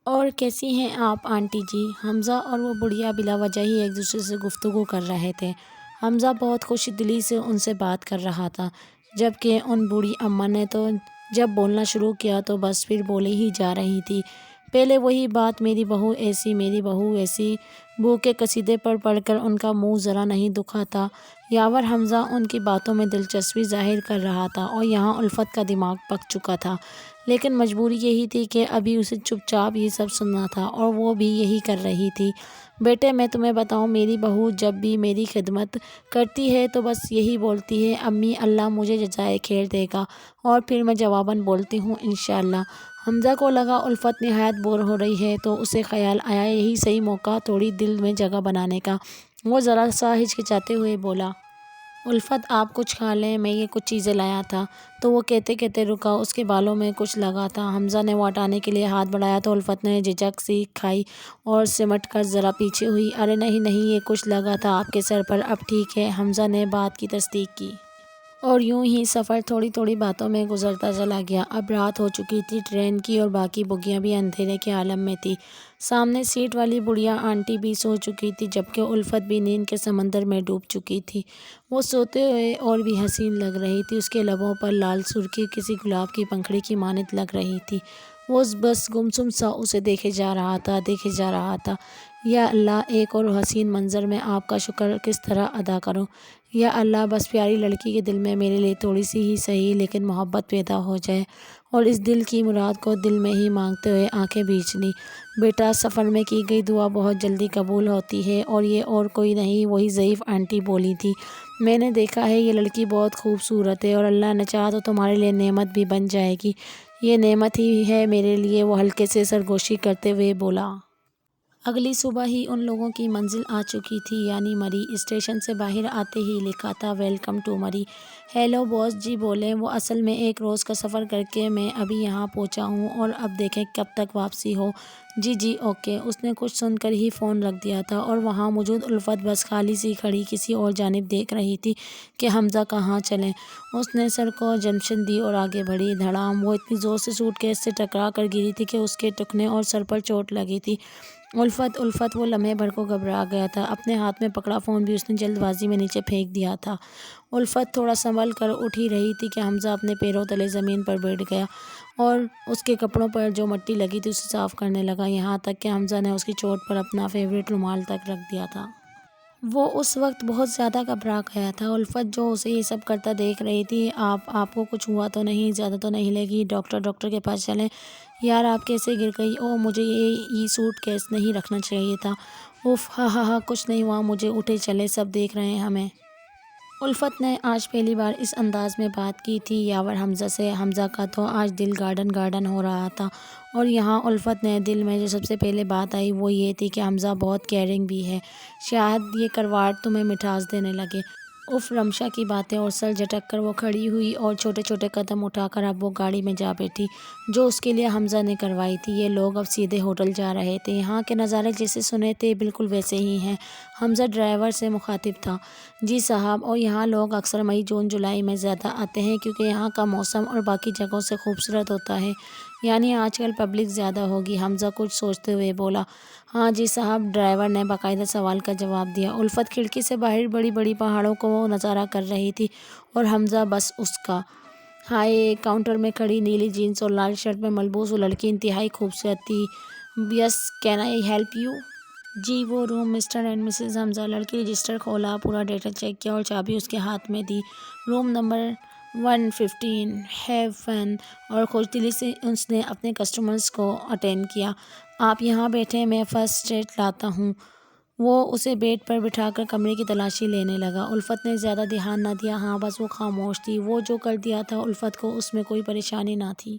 اور کیسی ہیں آپ آنٹی جی؟ حمزہ اور وہ بڑھیا بلا وجہ ہی ایک دوسرے سے گفتگو کر رہے تھے۔ حمزہ بہت خوش دلی سے ان سے بات کر رہا تھا، جبکہ ان بوڑھی اماں نے تو جب بولنا شروع کیا تو بس پھر بولے ہی جا رہی تھی۔ پہلے وہی بات، میری بہو ایسی، میری بہو ایسی، بو کے قصیدے پڑھ کر ان کا منہ ذرا نہیں دکھا تھا۔ یاور حمزہ ان کی باتوں میں دلچسپی ظاہر کر رہا تھا اور یہاں الفت کا دماغ پک چکا تھا، لیکن مجبوری یہی تھی کہ ابھی اسے چپ چاپ یہ سب سننا تھا، اور وہ بھی یہی کر رہی تھی۔ بیٹے میں تمہیں بتاؤں، میری بہو جب بھی میری خدمت کرتی ہے تو بس یہی بولتی ہے، امی اللہ مجھے جزائے خیر دے گا، اور پھر میں جواباً بولتی ہوں انشاءاللہ۔ حمزہ کو لگا الفت نہایت بور ہو رہی ہے، تو اسے خیال آیا یہی صحیح موقع تھوڑی دل میں جگہ بنانے کا۔ وہ ذرا سا ہچکچاتے ہوئے بولا، الفت آپ کچھ کھا لیں، میں یہ کچھ چیزیں لایا تھا۔ تو وہ کہتے کہتے رکا، اس کے بالوں میں کچھ لگا تھا۔ حمزہ نے وہ ہٹانے کے لیے ہاتھ بڑھایا تو الفت نے جھجک سی کھائی اور سمٹ کر ذرا پیچھے ہوئی۔ ارے نہیں نہیں، یہ کچھ لگا تھا آپ کے سر پر، اب ٹھیک ہے۔ حمزہ نے بات کی تصدیق کی، اور یوں ہی سفر تھوڑی تھوڑی باتوں میں گزرتا چلا گیا۔ اب رات ہو چکی تھی ٹرین کی، اور باقی بوگیاں بھی اندھیرے کے عالم میں تھیں۔ سامنے سیٹ والی بڑھیا آنٹی بھی سو چکی تھی، جبکہ الفت بھی نیند کے سمندر میں ڈوب چکی تھی۔ وہ سوتے ہوئے اور بھی حسین لگ رہی تھی، اس کے لبوں پر لال سرخی کسی گلاب کی پنکھڑی کی مانند لگ رہی تھی۔ وہ بس گمسم سا اسے دیکھے جا رہا تھا۔ یا اللہ، ایک اور حسین منظر میں آپ کا شکر کس طرح ادا کروں؟ یا اللہ، بس پیاری لڑکی کے دل میں میرے لیے تھوڑی سی ہی صحیح لیکن محبت پیدا ہو جائے۔ اور اس دل کی مراد کو دل میں ہی مانگتے ہوئے آنکھیں بھیج لیں۔ بیٹا، سفر میں کی گئی دعا بہت جلدی قبول ہوتی ہے، اور یہ اور کوئی نہیں، وہی ضعیف آنٹی بولی تھی۔ میں نے دیکھا ہے یہ لڑکی بہت خوبصورت ہے، اور اللہ نے چاہا تو تمہارے لیے نعمت بھی بن جائے گی۔ یہ نعمت ہی ہے میرے لیے، وہ ہلکے سے سرگوشی کرتے ہوئے بولا۔ اگلی صبح ہی ان لوگوں کی منزل آ چکی تھی، یعنی مری۔ اسٹیشن سے باہر آتے ہی لکھا تھا، ویلکم ٹو مری۔ ہیلو باس جی بولے وہ، اصل میں ایک روز کا سفر کر کے میں ابھی یہاں پہنچا ہوں، اور اب دیکھیں کب تک واپسی ہو۔ جی جی اوکے۔ اس نے کچھ سن کر ہی فون رکھ دیا تھا، اور وہاں موجود الفت بس خالی سی کھڑی کسی اور جانب دیکھ رہی تھی کہ حمزہ کہاں چلیں۔ اس نے سر کو جنپشن دی اور آگے بڑھی۔ دھڑام! وہ اتنی زور سے سوٹ کیس سے ٹکرا کر گری تھی کہ اس کے ٹخنے اور سر پر چوٹ لگی تھی۔ الفت! وہ لمحے بھر کو گھبرا گیا تھا۔ اپنے ہاتھ میں پکڑا فون بھی اس نے جلد بازی میں نیچے پھینک دیا تھا۔ الفت تھوڑا سنبھل کر اٹھ ہی رہی تھی کہ حمزہ اپنے پیروں تلے زمین پر بیٹھ گیا، اور اس کے کپڑوں پر جو مٹی لگی تھی اسے صاف کرنے لگا، یہاں تک کہ حمزہ نے اس کی چوٹ پر اپنا فیورٹ رومال تک رکھ دیا تھا۔ وہ اس وقت بہت زیادہ گھبرا گیا تھا۔ الفت جو اسے یہ سب کرتا دیکھ رہی تھی، آپ کو کچھ ہوا تو نہیں؟ زیادہ تو نہیں لگی؟ ڈاکٹر کے پاس چلیں؟ یار آپ کیسے گر گئی؟ اوہ، مجھے یہ سوٹ کیس نہیں رکھنا چاہیے تھا۔ اف، ہاں کچھ نہیں ہوا مجھے، اٹھے چلے، سب دیکھ رہے ہیں ہمیں۔ الفت نے آج پہلی بار اس انداز میں بات کی تھی یاور حمزہ سے۔ حمزہ کا تو آج دل گارڈن ہو رہا تھا، اور یہاں الفت نے دل میں جو سب سے پہلے بات آئی وہ یہ تھی کہ حمزہ بہت کیئرنگ بھی ہے، شاید یہ کرواٹ تمہیں مٹھاس دینے لگے۔ اف، رمشا کی باتیں! اور سر جھٹک کر وہ کھڑی ہوئی اور چھوٹے چھوٹے قدم اٹھا کر اب وہ گاڑی میں جا بیٹھی جو اس کے لیے حمزہ نے کروائی تھی۔ یہ لوگ اب سیدھے ہوٹل جا رہے تھے۔ یہاں کے نظارے جیسے سنے تھے بالکل ویسے ہی ہیں۔ حمزہ ڈرائیور سے مخاطب تھا، جی صاحب، اور یہاں لوگ اکثر مئی جون جولائی میں زیادہ آتے ہیں کیونکہ یہاں کا موسم اور باقی جگہوں سے خوبصورت ہوتا ہے، یعنی آج کل پبلک زیادہ ہوگی۔ حمزہ کچھ سوچتے ہوئے بولا۔ ہاں جی صاحب، ڈرائیور نے باقاعدہ سوال کا جواب دیا۔ الفت کھڑکی سے باہر بڑی بڑی پہاڑوں کو نظارہ کر رہی تھی، اور حمزہ بس اس کا۔ ہائے! کاؤنٹر میں کھڑی نیلی جینس اور لال شرٹ میں ملبوس وہ لڑکی انتہائی خوبصورت تھی۔ یس، کین آئی ہیلپ یو؟ جی، وہ روم مسٹر اینڈ مسز حمزہ۔ لڑکی رجسٹر کھولا، پورا ڈیٹا چیک کیا اور چابی اس کے ہاتھ میں دی۔ Room number 115، have fun! اور خوش دلی سے اس نے اپنے کسٹمرز کو اٹینڈ کیا۔ آپ یہاں بیٹھیں، میں فرسٹ ایڈ لاتا ہوں۔ وہ اسے بیڈ پر بٹھا کر کمرے کی تلاشی لینے لگا۔ الفت نے زیادہ دھیان نہ دیا، ہاں بس وہ خاموش تھی۔ وہ جو کر دیا تھا الفت کو اس میں کوئی پریشانی نہ تھی۔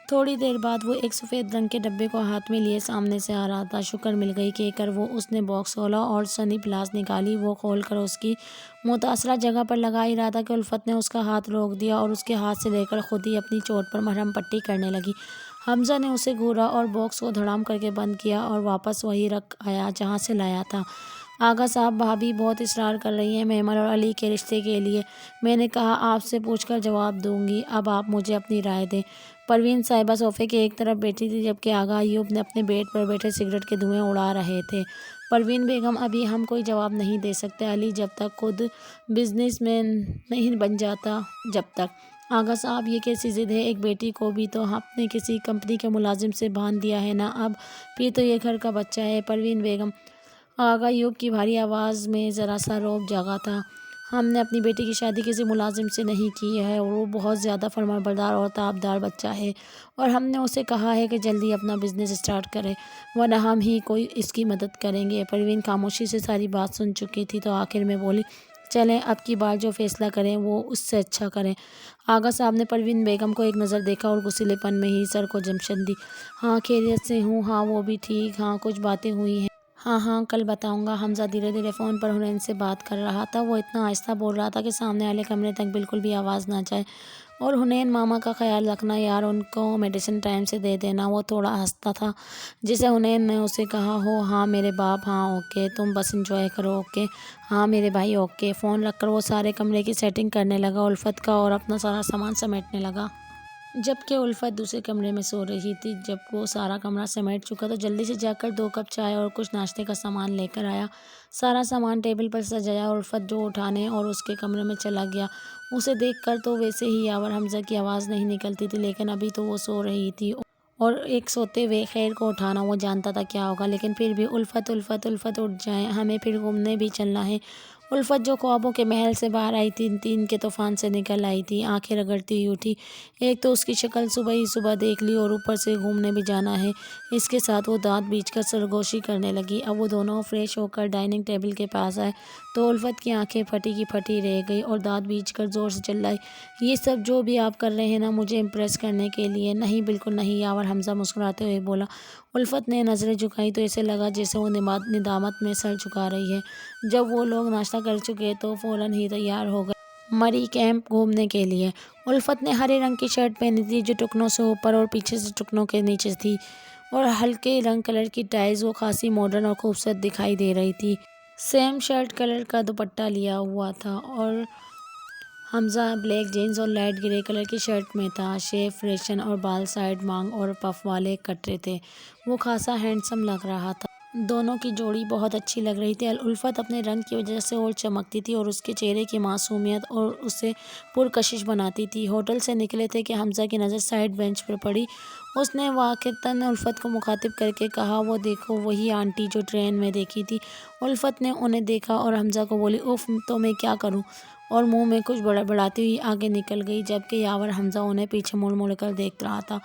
تھوڑی دیر بعد وہ ایک سفید رنگ کے ڈبے کو ہاتھ میں لیے سامنے سے آ رہا تھا۔ شکر مل گئی کہہ کر وہ اس نے باکس کھولا اور سنی پلاس نکالی۔ وہ کھول کر اس کی متاثرہ جگہ پر لگا ہی رہا تھا کہ الفت نے اس کا ہاتھ روک دیا اور اس کے ہاتھ سے لے کر خود ہی اپنی چوٹ پر مرہم پٹی کرنے لگی۔ حمزہ نے اسے گھورا اور باکس کو دھڑام کر کے بند کیا اور واپس وہیں رکھ آیا جہاں سے لایا تھا۔ آغا صاحب، بھابھی بہت اصرار کر رہی ہیں میمل اور علی کے رشتے کے لیے۔ میں نے کہا آپ سے پوچھ کر جواب دوں گی، اب آپ مجھے اپنی رائے دیں۔ پروین صاحبہ صوفے کے ایک طرف بیٹھی تھی جبکہ آغا ایوب نے اپنے بیڈ پر بیٹھے سگریٹ کے دھوئیں اڑا رہے تھے۔ پروین بیگم ابھی ہم کوئی جواب نہیں دے سکتے علی جب تک خود بزنس مین نہیں بن جاتا جب تک۔ آغا صاحب یہ کیسی ضد ہے، ایک بیٹی کو بھی تو آپ نے کسی کمپنی کے ملازم سے باندھ دیا ہے نا، اب پھر تو یہ گھر کا بچہ ہے۔ پروین بیگم، آغا ایوب کی بھاری آواز میں ذرا سا رعب جاگا تھا۔ ہم نے اپنی بیٹی کی شادی کسی ملازم سے نہیں کی ہے اور وہ بہت زیادہ فرمانبردار اور تابدار بچہ ہے، اور ہم نے اسے کہا ہے کہ جلدی اپنا بزنس اسٹارٹ کرے ورنہ ہم ہی کوئی اس کی مدد کریں گے۔ پروین خاموشی سے ساری بات سن چکی تھی تو آخر میں بولی، چلیں اب کی بار جو فیصلہ کریں وہ اس سے اچھا کریں۔ آغا صاحب نے پروین بیگم کو ایک نظر دیکھا اور غصیلے پن میں ہی سر کو جمشن دی۔ ہاں خیریت سے ہوں، ہاں وہ بھی ٹھیک، ہاں کچھ باتیں ہوئی ہیں، ہاں ہاں کل بتاؤں گا۔ حمزہ دھیرے دھیرے فون پر حنین سے بات کر رہا تھا، وہ اتنا آہستہ بول رہا تھا کہ سامنے والے کمرے تک بالکل بھی آواز نہ جائے۔ اور حنین ماما کا خیال رکھنا یار، ان کو میڈیسن ٹائم سے دے دینا۔ وہ تھوڑا ہنستا تھا جسے حنین نے اسے کہا ہو۔ ہاں میرے باپ، ہاں اوکے، تم بس انجوائے کرو، اوکے، ہاں میرے بھائی اوکے۔ فون رکھ کر وہ سارے کمرے کی سیٹنگ کرنے لگا، الفت کا اور اپنا سارا سامان سمیٹنے لگا۔ جبکہ الفت دوسرے کمرے میں سو رہی تھی۔ جب وہ سارا کمرہ سمیٹ چکا تو جلدی سے جا کر 2 کپ چائے اور کچھ ناشتے کا سامان لے کر آیا۔ سارا سامان ٹیبل پر سجایا اور الفت جو اٹھانے اور اس کے کمرے میں چلا گیا۔ اسے دیکھ کر تو ویسے ہی یاور حمزہ کی آواز نہیں نکلتی تھی، لیکن ابھی تو وہ سو رہی تھی اور ایک سوتے ہوئے خیر کو اٹھانا وہ جانتا تھا کیا ہوگا، لیکن پھر بھی الفت الفت الفت اٹھ جائیں، ہمیں پھر گھومنے بھی چلنا ہے۔ الفت جو خوابوں کے محل سے باہر آئی تھی، نیند کے طوفان سے نکل آئی تھی، آنکھیں رگڑتی ہوئی اٹھی۔ ایک تو اس کی شکل صبح ہی صبح دیکھ لی اور اوپر سے گھومنے بھی جانا ہے، اس کے ساتھ وہ دانت بیچ کر سرگوشی کرنے لگی۔ اب وہ دونوں فریش ہو کر ڈائننگ ٹیبل کے پاس آئے تو الفت کی آنکھیں پھٹی کی پھٹی رہ گئی اور دانت بیچ کر زور سے چلائی، یہ سب جو بھی آپ کر رہے ہیں نا مجھے امپریس کرنے کے لیے؟ نہیں بالکل نہیں، یاور حمزہ مسکراتے ہوئے بولا۔ الفت نے نظریں جھکائیں تو ایسے لگا جیسے وہ ندامت میں سر جھکا رہی ہے۔ جب وہ لوگ ناشتہ کر چکے تو فوراً ہی تیار ہو گئے مری کیمپ گھومنے کے لیے۔ الفت نے ہرے رنگ کی شرٹ پہنی تھی جو ٹکنوں سے اوپر اور پیچھے سے ٹکنوں کے نیچے تھی، اور ہلکے رنگ کلر کی ٹائز، وہ خاصی ماڈرن اور خوبصورت دکھائی دے رہی تھی۔ سیم شرٹ کلر کا دوپٹہ لیا ہوا تھا اور حمزہ بلیک جینز اور لائٹ گرے کلر کی شرٹ میں تھا۔ شیو فریشن اور بال سائڈ مانگ اور پف والے کٹ رہے تھے، وہ خاصا ہینڈسم لگ رہا تھا۔ دونوں کی جوڑی بہت اچھی لگ رہی تھی۔ الفت اپنے رنگ کی وجہ سے اور چمکتی تھی اور اس کے چہرے کی معصومیت اور اسے پرکشش بناتی تھی۔ ہوٹل سے نکلے تھے کہ حمزہ کی نظر سائڈ بینچ پر پڑی۔ اس نے واقعتاً الفت کو مخاطب کر کے کہا، وہ دیکھو وہی آنٹی جو ٹرین میں دیکھی تھی۔ الفت نے انہیں دیکھا اور حمزہ کو بولی، اف تو میں کیا کروں، اور منہ میں کچھ بڑبڑاتی ہوئی آگے نکل گئی، جبکہ یاور حمزہ انہیں پیچھے مڑ مڑ کر دیکھ رہا تھا۔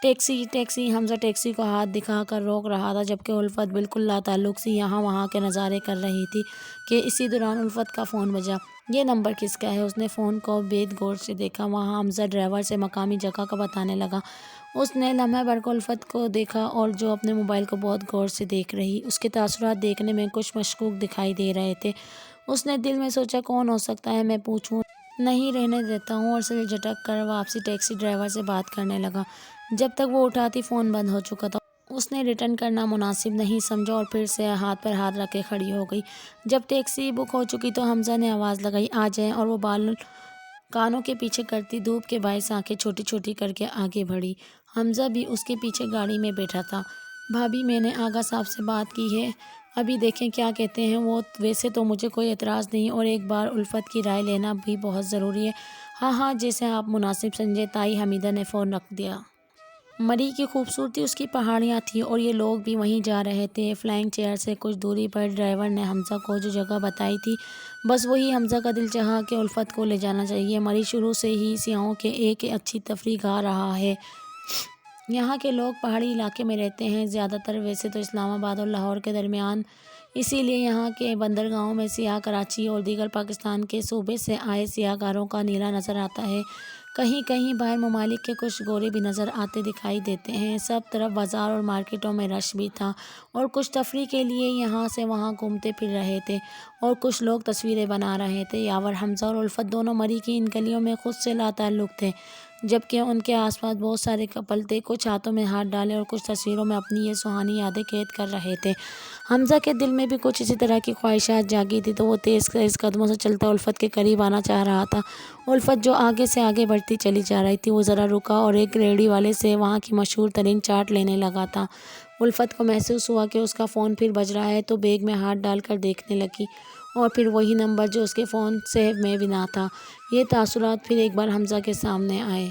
ٹیکسی ٹیکسی، حمزہ ٹیکسی کو ہاتھ دکھا کر روک رہا تھا، جبکہ الفت بالکل لاتعلق سی یہاں وہاں کے نظارے کر رہی تھی کہ اسی دوران الفت کا فون بجا۔ یہ نمبر کس کا ہے؟ اس نے فون کو بید غور سے دیکھا، وہاں حمزہ ڈرائیور سے مقامی جگہ کا بتانے لگا۔ اس نے لمحہ بھر کو الفت کو دیکھا اور جو اپنے موبائل کو بہت غور سے دیکھ رہی، اس کے تاثرات دیکھنے میں کچھ مشکوک دکھائی دے رہے تھے۔ اس نے دل میں سوچا، کون ہو سکتا ہے، میں پوچھوں؟ نہیں رہنے دیتا ہوں، اور سر جھٹک کر واپسی ٹیکسی ڈرائیور سے بات کرنے لگا۔ جب تک وہ اٹھاتی فون بند ہو چکا تھا۔ اس نے ریٹرن کرنا مناسب نہیں سمجھا اور پھر سے ہاتھ پر ہاتھ رکھ کے کھڑی ہو گئی۔ جب ٹیکسی بک ہو چکی تو حمزہ نے آواز لگائی، آ جائیں، اور وہ بال کانوں کے پیچھے کرتی دھوپ کے باعث آنکھیں چھوٹی چھوٹی کر کے آگے بڑھی۔ حمزہ بھی اس کے پیچھے گاڑی میں بیٹھا تھا۔ بھابی میں نے آغا صاحب سے بات کی ہے، ابھی دیکھیں کیا کہتے ہیں وہ، ویسے تو مجھے کوئی اعتراض نہیں، اور ایک بار الفت کی رائے لینا بھی بہت ضروری ہے۔ ہاں ہاں جیسے آپ مناسب سمجھیں، تائی حمیدہ نے فون رکھ دیا۔ مری کی خوبصورتی اس کی پہاڑیاں تھیں اور یہ لوگ بھی وہیں جا رہے تھے۔ فلائنگ چیئر سے کچھ دوری پر ڈرائیور نے حمزہ کو جو جگہ بتائی تھی، بس وہی حمزہ کا دل چاہا کہ الفت کو لے جانا چاہیے۔ مری شروع سے ہی سیاحوں کے ایک اچھی تفریح گاہ رہا ہے۔ یہاں کے لوگ پہاڑی علاقے میں رہتے ہیں زیادہ تر، ویسے تو اسلام آباد اور لاہور کے درمیان، اسی لیے یہاں کے بندرگاہوں میں سیاح کراچی اور دیگر پاکستان کے صوبے سے آئے سیاح گاروں کا نیلا نظر آتا ہے۔ کہیں کہیں باہر ممالک کے کچھ گورے بھی نظر آتے دکھائی دیتے ہیں۔ سب طرف بازار اور مارکیٹوں میں رش بھی تھا، اور کچھ تفریح کے لیے یہاں سے وہاں گھومتے پھر رہے تھے اور کچھ لوگ تصویریں بنا رہے تھے۔ یاور حمزہ اور الفت دونوں مری کی ان گلیوں میں خود سے لاتعلق تھے، جبکہ ان کے آس پاس بہت سارے کپل تھے، کچھ ہاتھوں میں ہاتھ ڈالے اور کچھ تصویروں میں اپنی یہ سہانی یادیں قید کر رہے تھے۔ حمزہ کے دل میں بھی کچھ اسی طرح کی خواہشات جاگی تھی، تو وہ تیز تیز قدموں سے چلتا الفت کے قریب آنا چاہ رہا تھا۔ الفت جو آگے سے آگے بڑھتی چلی جا رہی تھی، وہ ذرا رکا اور ایک ریڑھی والے سے وہاں کی مشہور ترین چاٹ لینے لگا تھا۔ الفت کو محسوس ہوا کہ اس کا فون پھر بج رہا ہے، تو بیگ میں ہاتھ ڈال کر دیکھنے لگی، اور پھر وہی نمبر جو اس کے فون سیو میں بھی نہ تھا۔ یہ تاثرات پھر ایک بار حمزہ کے سامنے آئے۔